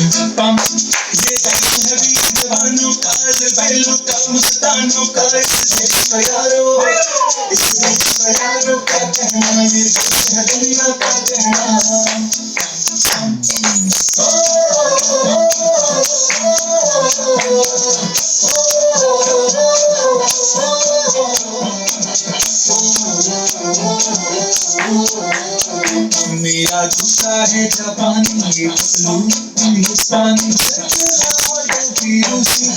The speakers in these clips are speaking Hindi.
पम ये जादू है वीर जवानों का, बैलों का, मस्तानों का, इससे यारो का कहना, ये है दुनिया का कहना। मेरा जूता है जापानी, हिंदुस्तानी, रूसी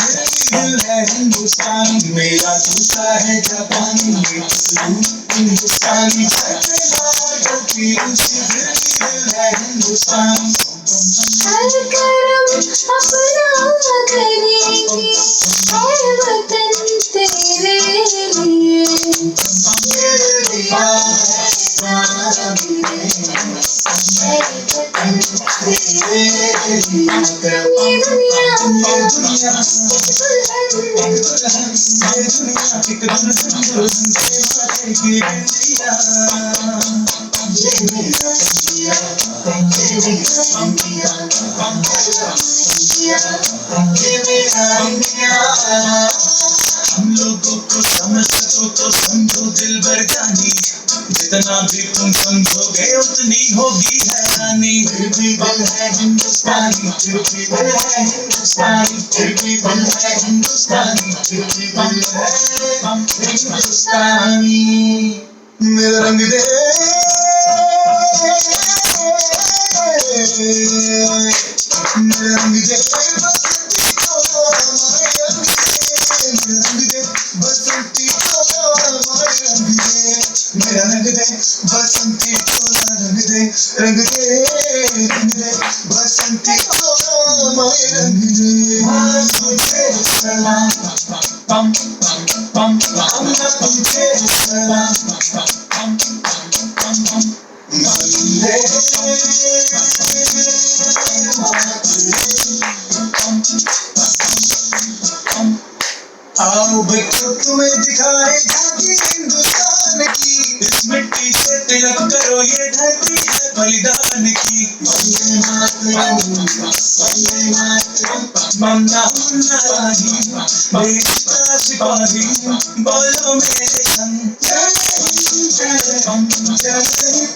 दिल है हिंदुस्तानी। मेरा जूता है जापानी, हिंदुस्तानी, रूसी दिल है हिंदुस्तानी। हर करम अपना करेंगे, हर वतन तेरे लिए। हम लोगों को समझ सको तो समझो दिलबर जानी, जितना भी तुम समझोगे उतनी होगी हैरानी। फिर भी दिल है हिंदुस्तानी, फिर भी दिल है हिंदुस्तानी, फिर भी दिल है हिंदुस्तानी, फिर भी दिल है हिंदुस्तानी। मेरा रंग दे, मेरा रंग दे, बसंती मेरा रंग दे, बसंती तोला रंग दे, रंग दे, रंग दे, बसंती तोला माय रंग दे। तुझे सलाम पम पम पम, तुझे सलाम पम पम पम। आओ बच्चों तुम्हें दिखाए झांकी हिंदुस्तान की, इस मिट्टी से तिलक करो ये धरती है बलिदान की। वंदे मातरम, वंदे मातरम, मन्ना मुन्ना राही, देश का सिपाही, बोलो मेरे संग जय हिंद, जय जय।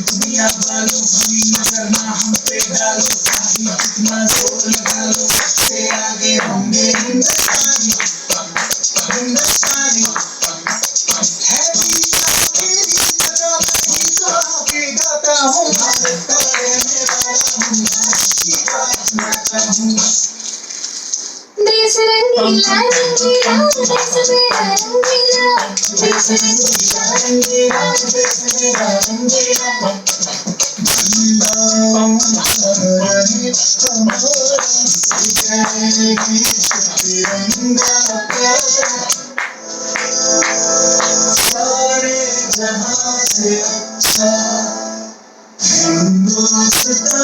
दुनिया वालों कोई नजर ना हम पे डालो, चाहे कितना जोर लगा लो, से आगे होंगे हिंदुस्तानी, हिंदुस्तानी। है तेरी जगह नहीं तो आगे गाता हूँ, भारत का रहने वाला हूँ, भारत की बात करता हूँ। देश रंगीला रंगीला, देश मेरा रंगीला, देश रंगीला रंगीला, देश मेरा रंगीला। तिरंगा प्यारा सारे जहां से अच्छा, हिंदुस्तान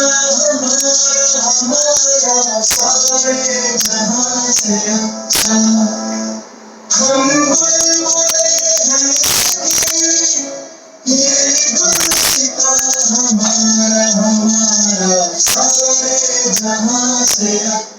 हमारा हमारा सारे जहां से अच्छा। हम बुलबुले हैं ये गुलसिता हमारा हमारा सारे जहां से अच्छा।